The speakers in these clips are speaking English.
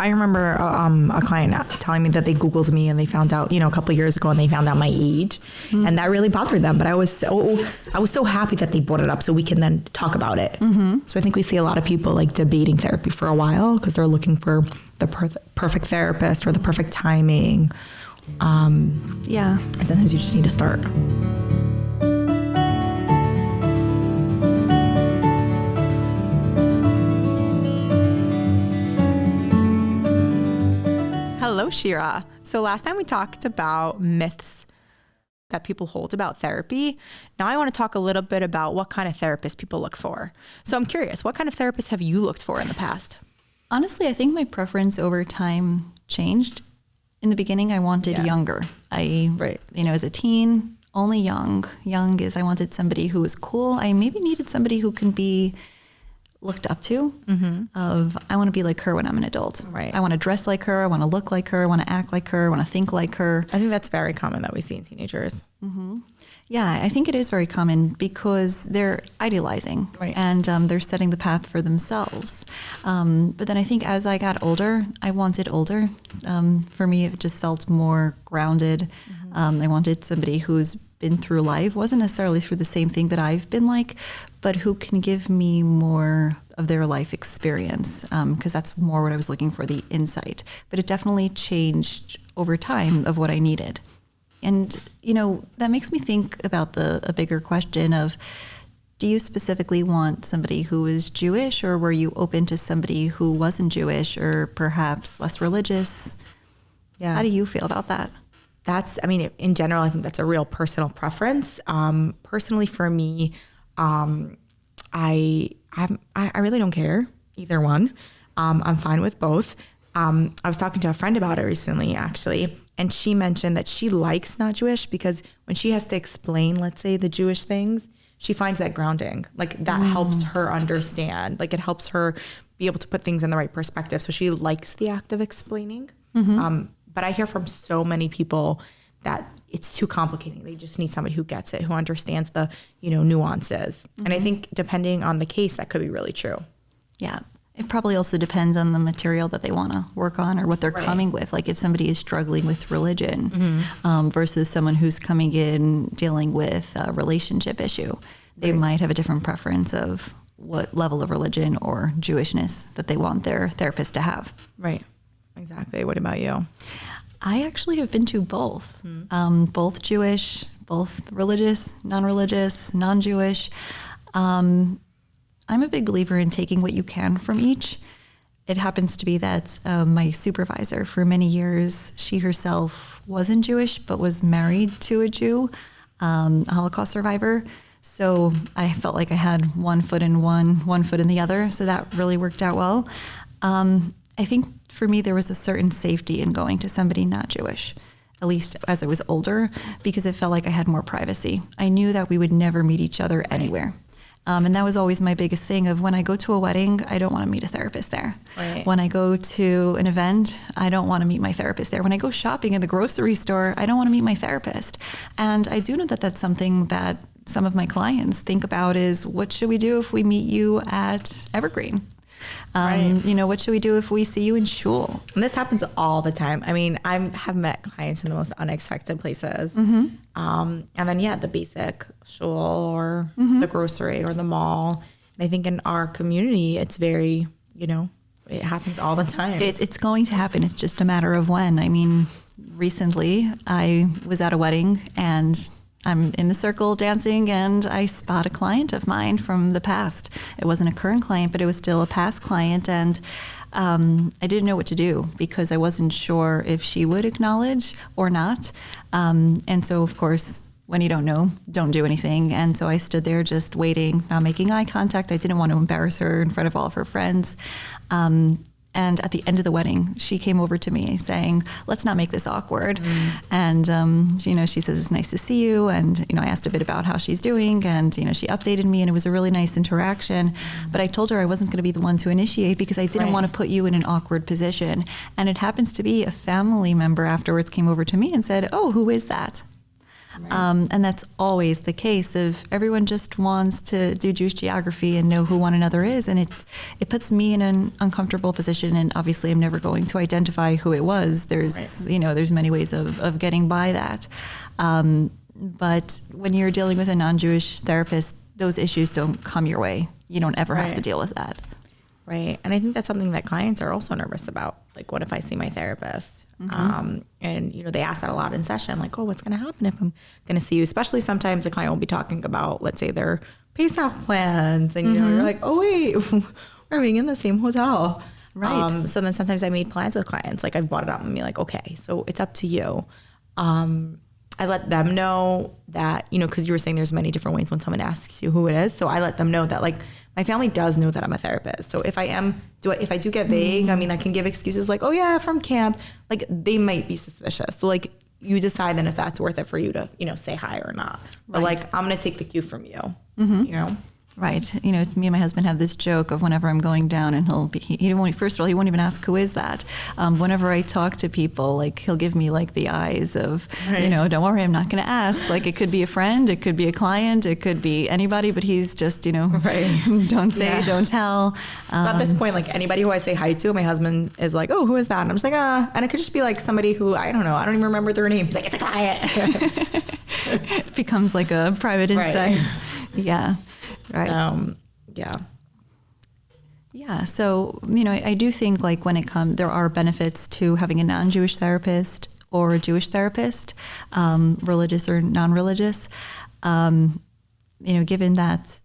I remember a client telling me that they Googled me and they found out, a couple of years ago, and they found out my age, and that really bothered them. But I was so happy that they brought it up so we can then talk about it. So I think we see a lot of people like debating therapy for a while because they're looking for the perfect therapist or the perfect timing. And sometimes you just need to start. Hello, Shira. So last time we talked about myths that people hold about therapy. Now I want to talk a little bit about what kind of therapist people look for. So I'm curious, what kind of therapist have you looked for in the past? Honestly, I think my preference over time changed. In the beginning, I wanted younger. As a teen, only young. Young is I wanted somebody who was cool. I maybe needed somebody who can be looked up to. I want to be like her when I'm an adult. Right. I want to dress like her. I want to look like her. I want to act like her. I want to think like her. I think that's very common that we see in teenagers. Yeah, I think it is very common because they're idealizing and they're setting the path for themselves. But then I think as I got older, I wanted older. For me, it just felt more grounded. I wanted somebody who's been through life, wasn't necessarily through the same thing that I've been like, but who can give me more of their life experience, because that's more what I was looking for, the insight. But it definitely changed over time of what I needed. And, that makes me think about a bigger question of, do you specifically want somebody who is Jewish, or were you open to somebody who wasn't Jewish or perhaps less religious? Yeah. How do you feel about that? In general, I think that's a real personal preference. Personally for me, I really don't care either one. I'm fine with both. I was talking to a friend about it recently, actually, and she mentioned that she likes not Jewish because when she has to explain, let's say, the Jewish things, she finds that grounding. Like that helps her understand. Like it helps her be able to put things in the right perspective. So she likes the act of explaining. But I hear from so many people that it's too complicated. They just need somebody who gets it, who understands the, nuances. And I think depending on the case, that could be really true. Yeah. It probably also depends on the material that they want to work on or what they're coming with. Like if somebody is struggling with religion versus someone who's coming in dealing with a relationship issue, they might have a different preference of what level of religion or Jewishness that they want their therapist to have. Right. Exactly. What about you? I actually have been to both, both Jewish, both religious, non-religious, non-Jewish. I'm a big believer in taking what you can from each. It happens to be that my supervisor for many years, she herself wasn't Jewish, but was married to a Jew, a Holocaust survivor. So I felt like I had one foot in one foot in the other. So that really worked out well. I think for me, there was a certain safety in going to somebody not Jewish, at least as I was older, because it felt like I had more privacy. I knew that we would never meet each other anywhere. And that was always my biggest thing of when I go to a wedding, I don't want to meet a therapist there. Right. When I go to an event, I don't want to meet my therapist there. When I go shopping in the grocery store, I don't want to meet my therapist. And I do know that that's something that some of my clients think about is, what should we do if we meet you at Evergreen? What should we do if we see you in shul? And this happens all the time. I mean, I have met clients in the most unexpected places. And then, the basic shul or the grocery or the mall. And I think in our community, it's very, it happens all the time. It's going to happen. It's just a matter of when. I mean, recently I was at a wedding and I'm in the circle dancing and I spot a client of mine from the past. It wasn't a current client, but it was still a past client. And I didn't know what to do because I wasn't sure if she would acknowledge or not. And so, of course, when you don't know, don't do anything. And so I stood there just waiting, not making eye contact. I didn't want to embarrass her in front of all of her friends. And at the end of the wedding, she came over to me saying, let's not make this awkward. And, she says, it's nice to see you. And, I asked a bit about how she's doing and, she updated me and it was a really nice interaction. But I told her I wasn't going to be the one to initiate because I didn't want to put you in an awkward position. And it happens to be a family member afterwards came over to me and said, oh, who is that? And that's always the case if everyone just wants to do Jewish geography and know who one another is. And it puts me in an uncomfortable position. And obviously I'm never going to identify who it was. There's, there's many ways of getting by that. But when you're dealing with a non-Jewish therapist, those issues don't come your way. You don't ever have to deal with that. Right. And I think that's something that clients are also nervous about. Like, what if I see my therapist? And, they ask that a lot in session, like, oh, what's going to happen if I'm going to see you? Especially sometimes the client will be talking about, let's say, their Pesach plans. And, you're like, oh, wait, we're being in the same hotel. Right. So then sometimes I made plans with clients. Like, I brought it up and be like, okay, so it's up to you. I let them know that, because you were saying there's many different ways when someone asks you who it is. So I let them know that, like, my family does know that I'm a therapist. So if if I do get vague, I can give excuses like, oh yeah, from camp, like they might be suspicious. So like you decide then if that's worth it for you to, say hi or not. But like, I'm going to take the cue from you, Right. Me and my husband have this joke of whenever I'm going down and he won't even ask who is that. Whenever I talk to people, like he'll give me like the eyes of, don't worry, I'm not going to ask. Like it could be a friend, it could be a client, it could be anybody, but he's just, don't say, don't tell. So at this point, like anybody who I say hi to, my husband is like, oh, who is that? And I'm just like, and it could just be like somebody who, I don't know, I don't even remember their name. He's like, it's a client. It becomes like a private insight. Right. Yeah. Right. Yeah. So, I do think like when there are benefits to having a non-Jewish therapist or a Jewish therapist, religious or non-religious. Given that,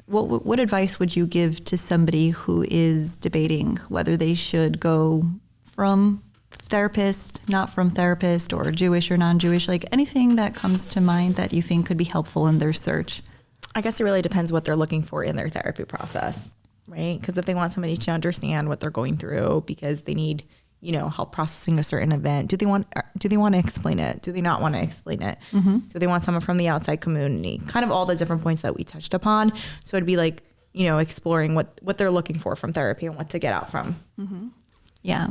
what advice would you give to somebody who is debating whether they should go from therapist, not from therapist, or Jewish or non-Jewish, like anything that comes to mind that you think could be helpful in their search? I guess it really depends what they're looking for in their therapy process, right? Because if they want somebody to understand what they're going through because they need, help processing a certain event, do they want to explain it? Do they not want to explain it? Do they want someone from the outside community? Kind of all the different points that we touched upon. So it'd be like, exploring what they're looking for from therapy and what to get out from. Yeah.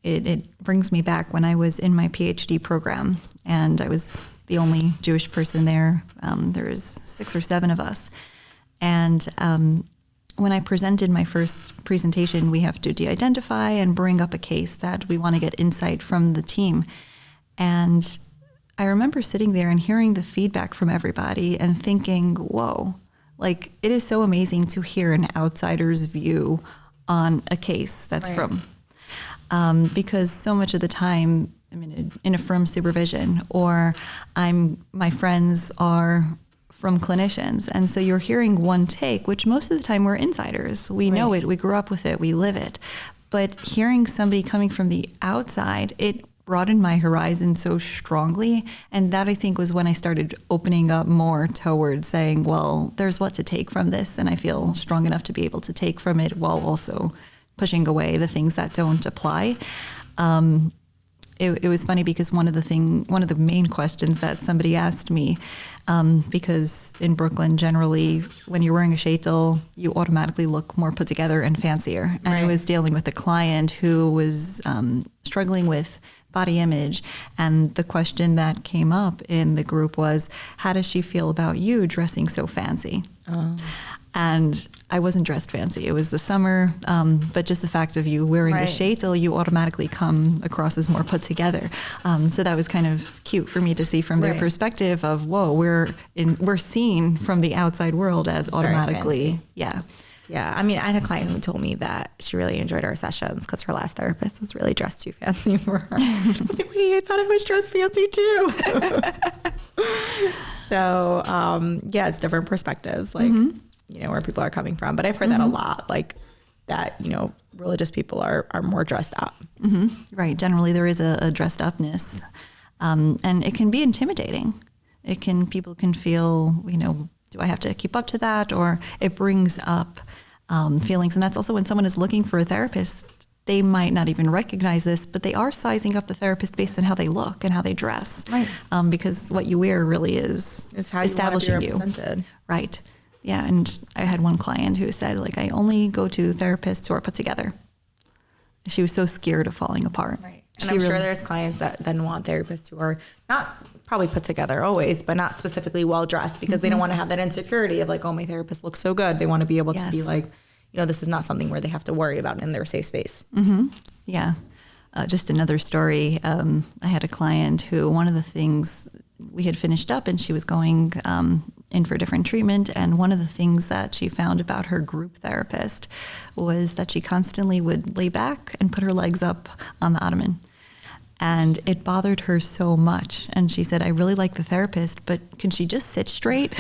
It brings me back when I was in my PhD program and I was the only Jewish person there. There was 6 or 7 of us. And when I presented my first presentation, we have to de-identify and bring up a case that we want to get insight from the team. And I remember sitting there and hearing the feedback from everybody and thinking, whoa, like it is so amazing to hear an outsider's view on a case that's from. Because so much of the time, in a firm supervision, or my friends are from clinicians. And so you're hearing one take, which most of the time we're insiders. We know it, we grew up with it, we live it. But hearing somebody coming from the outside, it broadened my horizon so strongly. And that I think was when I started opening up more towards saying, well, there's what to take from this. And I feel strong enough to be able to take from it while also pushing away the things that don't apply. It was funny because one of the main questions that somebody asked me, because in Brooklyn, generally, when you're wearing a sheitel, you automatically look more put together and fancier. And I was dealing with a client who was struggling with body image. And the question that came up in the group was, how does she feel about you dressing so fancy? And I wasn't dressed fancy. It was the summer, but just the fact of you wearing the sheitel, you automatically come across as more put together. So that was kind of cute for me to see from their perspective of, whoa, we're seen from the outside world as automatically, Yeah. I had a client who told me that she really enjoyed our sessions because her last therapist was really dressed too fancy for her. I was like, wait, I thought I was dressed fancy too. So, it's different perspectives. Like, where people are coming from. But I've heard that a lot, like that, religious people are more dressed up. Right. Generally, there is a dressed upness. And it can be intimidating. People can feel, do I have to keep up to that? Or it brings up feelings. And that's also when someone is looking for a therapist, they might not even recognize this, but they are sizing up the therapist based on how they look and how they dress. Right. Because what you wear really is how establishing you want to be represented. Right. Yeah, and I had one client who said, I only go to therapists who are put together. She was so scared of falling apart. Right. And I'm sure there's clients that then want therapists who are not probably put together always, but not specifically well dressed because they don't want to have that insecurity of like, oh, my therapist looks so good. They want to be able to be like, you know, this is not something where they have to worry about in their safe space. Yeah. Just another story. I had a client who one of the things we had finished up and she was going in for different treatment. And one of the things that she found about her group therapist was that she constantly would lay back and put her legs up on the ottoman. And it bothered her so much. And she said, I really like the therapist, but can she just sit straight?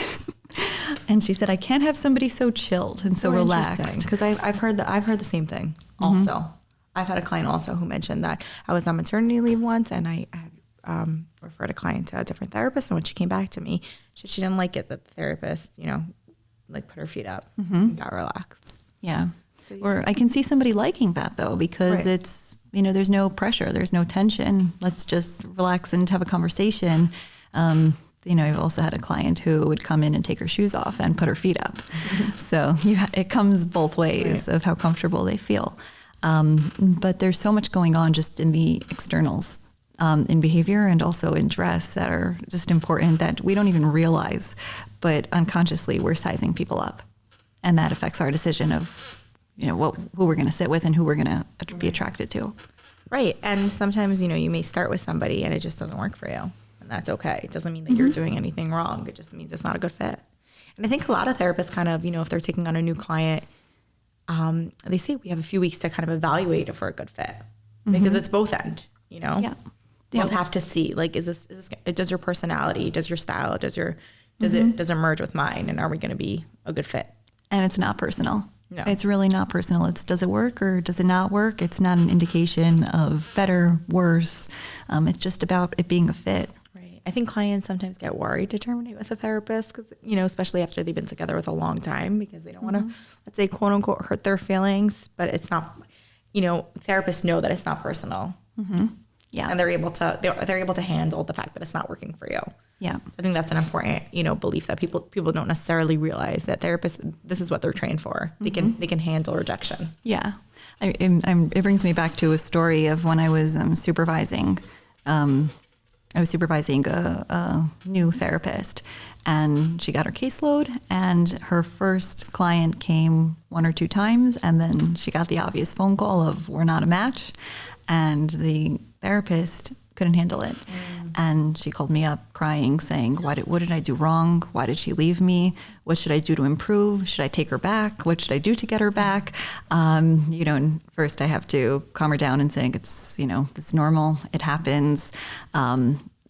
And she said, I can't have somebody so chilled and so relaxed. Because I've heard the same thing also. I've had a client also who mentioned that I was on maternity leave once and I had referred a client to a different therapist. And when she came back to me, she didn't like it that the therapist, you know, like put her feet up and got relaxed. Yeah. So, or I can see somebody liking that though, because it's, you know, there's no pressure, there's no tension. Let's just relax and have a conversation. You know, I've also had a client who would come in and take her shoes off and put her feet up. So it comes both ways of how comfortable they feel. But there's so much going on just in the externals, in behavior and also in dress that are just important that we don't even realize, but unconsciously we're sizing people up. And that affects our decision of, you know, who we're going to sit with and who we're going to be attracted to. Right. And sometimes, you know, you may start with somebody and it just doesn't work for you. And that's okay. It doesn't mean that you're doing anything wrong. It just means it's not a good fit. And I think a lot of therapists kind of, you know, if they're taking on a new client, they say we have a few weeks to kind of evaluate if we're a good fit because it's both end, you know? Yeah. Both have to see, like, is this, does your personality, does your style, does it merge with mine? And are we going to be a good fit? And it's not personal. No. It's really not personal. It's does it work or does it not work? It's not an indication of better, worse. It's just about it being a fit. Right. I think clients sometimes get worried to terminate with a therapist because, you know, especially after they've been together with a long time because they don't want to, let's say, quote unquote, hurt their feelings. But it's not, you know, therapists know that it's not personal. Yeah. And they're able to handle the fact that it's not working for you. Yeah. So I think that's an important, you know, belief that people don't necessarily realize that therapists, this is what they're trained for. They can handle rejection. Yeah. It brings me back to a story of when I was supervising. I was supervising a new therapist, and she got her caseload, and her first client came 1 or 2 times, and then she got the obvious phone call of we're not a match, and the therapist couldn't handle it. And she called me up crying, saying, what did I do wrong? Why did she leave me? What should I do to improve? Should I take her back? What should I do to get her back? You know, and first I have to calm her down and saying it's, you know, it's normal. It happens.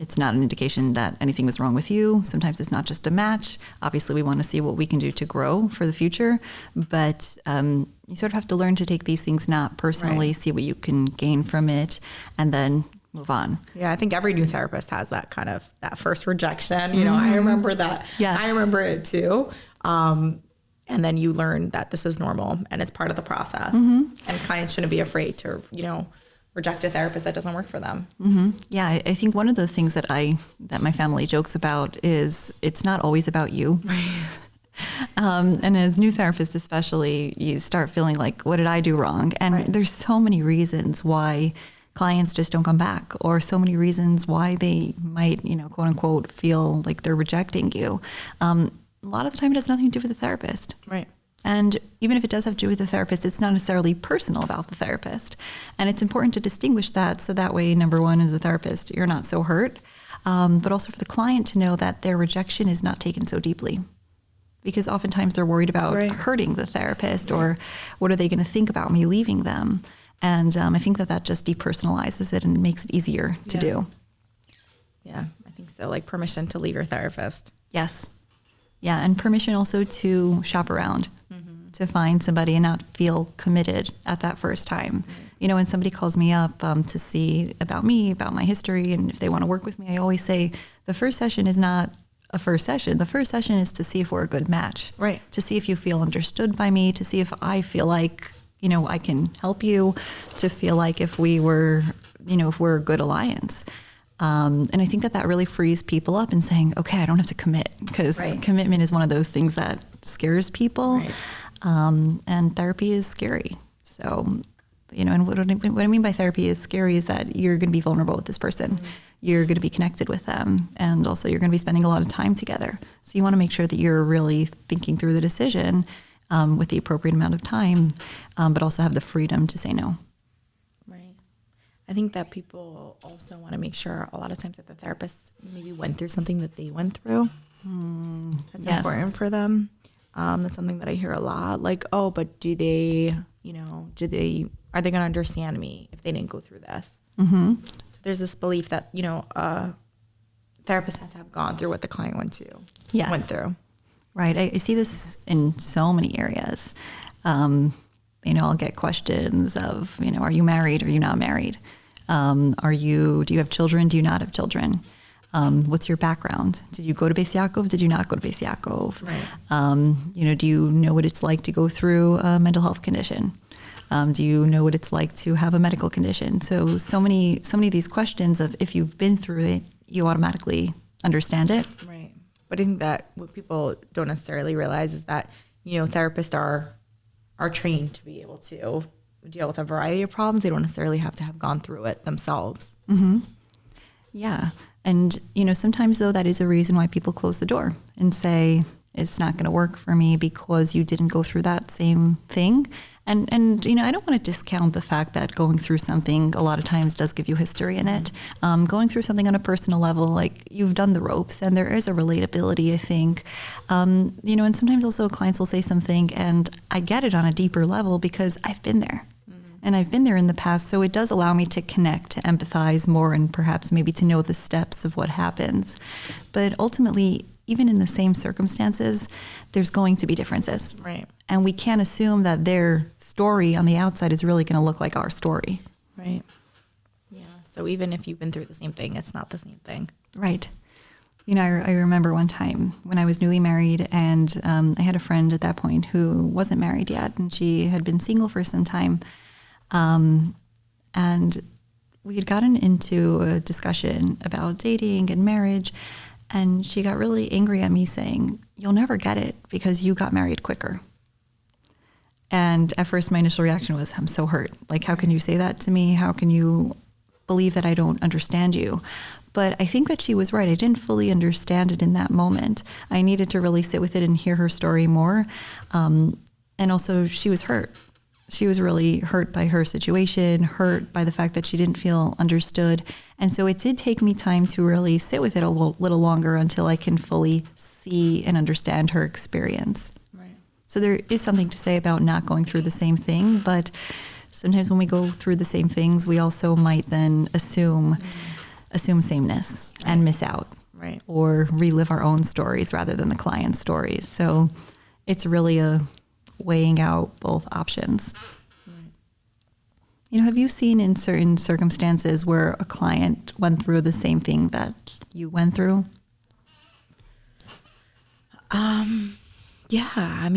It's not an indication that anything was wrong with you. Sometimes it's not just a match. Obviously, we want to see what we can do to grow for the future. But you sort of have to learn to take these things not personally, see what you can gain from it, and then move on. Yeah, I think every new therapist has that kind of, that first rejection. You know, I remember that. Yes. I remember it too. And then you learn that this is normal and it's part of the process. And clients shouldn't be afraid to, you know, reject a therapist that doesn't work for them. Yeah, I think one of the things that my family jokes about is it's not always about you. And as new therapists especially, you start feeling like, what did I do wrong? And there's so many reasons why clients just don't come back, or so many reasons why they might, you know, quote unquote, feel like they're rejecting you. A lot of the time it has nothing to do with the therapist. Right. And even if it does have to do with the therapist, it's not necessarily personal about the therapist. And it's important to distinguish that, so that way, number one, as a therapist, you're not so hurt, but also for the client to know that their rejection is not taken so deeply. Because oftentimes they're worried about hurting the therapist, or what are they going to think about me leaving them? And I think that just depersonalizes it and makes it easier to do. Yeah, I think so. Like permission to leave your therapist. Yes. Yeah, and permission also to shop around, to find somebody and not feel committed at that first time. You know, when somebody calls me up to see about me, about my history, and if they want to work with me, I always say the first session is not a first session. The first session is to see if we're a good match. Right. To see if you feel understood by me, to see if I feel like, you know, I can help you, to feel like if we were, you know, if we're a good alliance. And I think that really frees people up in saying, okay, I don't have to commit, because commitment is one of those things that scares people. And therapy is scary. So And what I mean by therapy is scary is that you're going to be vulnerable with this person. Mm-hmm. You're going to be connected with them. And also you're going to be spending a lot of time together. So you want to make sure that you're really thinking through the decision with the appropriate amount of time, but also have the freedom to say no. Right. I think that people also want to make sure a lot of times that the therapist maybe went through something that they went through. That's important for them. That's something that I hear a lot. Like, oh, but are they going to understand me if they didn't go through this? Mm-hmm. So there's this belief that, a therapist has to have gone through what the client went through. Right. I see this in so many areas. I'll get questions of, are you married? Are you not married? Do you have children? Do you not have children? What's your background? Did you go to Beis Yaakov? Did you not go to Beis Yaakov? Right. Do you know what it's like to go through a mental health condition? Do you know what it's like to have a medical condition? So many of these questions of if you've been through it, you automatically understand it. Right. But I think that what people don't necessarily realize is that, therapists are trained to be able to deal with a variety of problems. They don't necessarily have to have gone through it themselves. Mm-hmm. Yeah. And, sometimes though, that is a reason why people close the door and say, it's not going to work for me because you didn't go through that same thing. And I don't want to discount the fact that going through something a lot of times does give you history in it. Going through something on a personal level, like you've done the ropes and there is a relatability, I think. And sometimes also clients will say something and I get it on a deeper level because I've been there. And I've been there in the past, so it does allow me to connect, to empathize more, and perhaps maybe to know the steps of what happens. But ultimately, even in the same circumstances, there's going to be differences. Right. And we can't assume that their story on the outside is really going to look like our story. Right. Yeah. So even if you've been through the same thing, it's not the same thing. Right. I remember one time when I was newly married, and I had a friend at that point who wasn't married yet, and she had been single for some time. And we had gotten into a discussion about dating and marriage, and she got really angry at me saying, "You'll never get it because you got married quicker." And at first my initial reaction was, I'm so hurt. Like, how can you say that to me? How can you believe that I don't understand you? But I think that she was right. I didn't fully understand it in that moment. I needed to really sit with it and hear her story more. And also she was hurt. She was really hurt by her situation, hurt by the fact that she didn't feel understood. And so it did take me time to really sit with it a little longer until I can fully see and understand her experience. Right. So there is something to say about not going through the same thing, but sometimes when we go through the same things, we also might then assume sameness and miss out. Right. Or relive our own stories rather than the client's stories. So it's really a weighing out both options. Right. Have you seen in certain circumstances where a client went through the same thing that you went through? Yeah,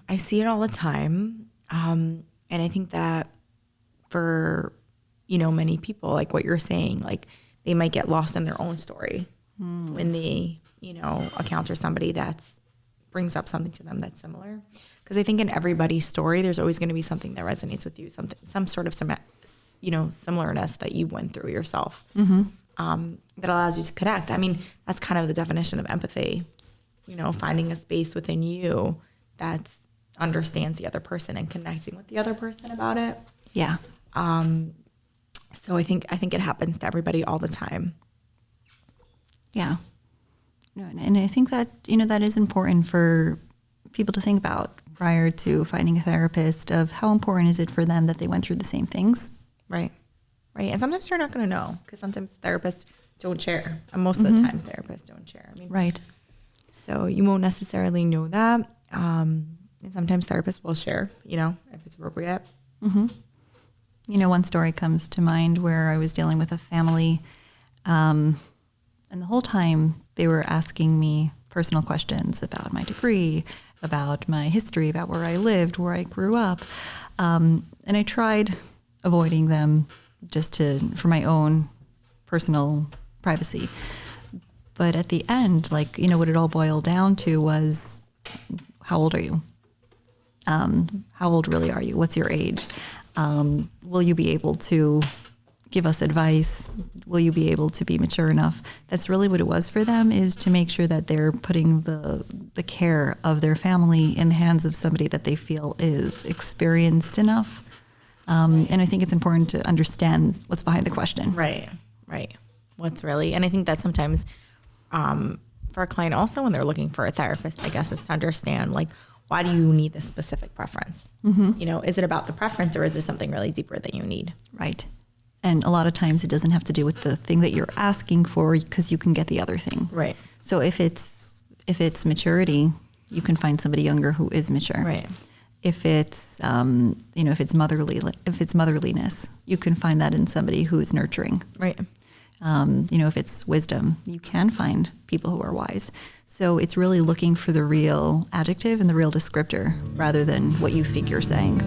I see it all the time. And I think that for, many people, like what you're saying, like they might get lost in their own story when they, encounter somebody brings up something to them that's similar. Because I think in everybody's story, there's always going to be something that resonates with you, some sort of similarness that you went through yourself that allows you to connect. That's kind of the definition of empathy, finding a space within you that understands the other person and connecting with the other person about it. Yeah. So I think it happens to everybody all the time. Yeah. No, and I think that, that is important for people to think about prior to finding a therapist, of how important is it for them that they went through the same things. Right. Right. And sometimes you're not going to know, because sometimes therapists don't share. And most of the time therapists don't share. Right. So you won't necessarily know that. And sometimes therapists will share, if it's appropriate. Mm-hmm. One story comes to mind where I was dealing with a family, and the whole time they were asking me personal questions about my degree, about my history, about where I lived, where I grew up. And I tried avoiding them just for my own personal privacy. But at the end, what it all boiled down to was, how old are you? How old really are you? What's your age? Will you be able to give us advice? Will you be able to be mature enough? That's really what it was for them, is to make sure that they're putting the care of their family in the hands of somebody that they feel is experienced enough. And I think it's important to understand what's behind the question. Right. What's really, and I think that sometimes for a client also when they're looking for a therapist, I guess, is to understand, like, why do you need this specific preference? You know, is it about the preference or is there something really deeper that you need? Right. And a lot of times it doesn't have to do with the thing that you're asking for, because you can get the other thing. Right. So if it's maturity, you can find somebody younger who is mature. Right. If it's if it's motherliness, you can find that in somebody who is nurturing. Right. If it's wisdom, you can find people who are wise. So it's really looking for the real adjective and the real descriptor rather than what you think you're saying.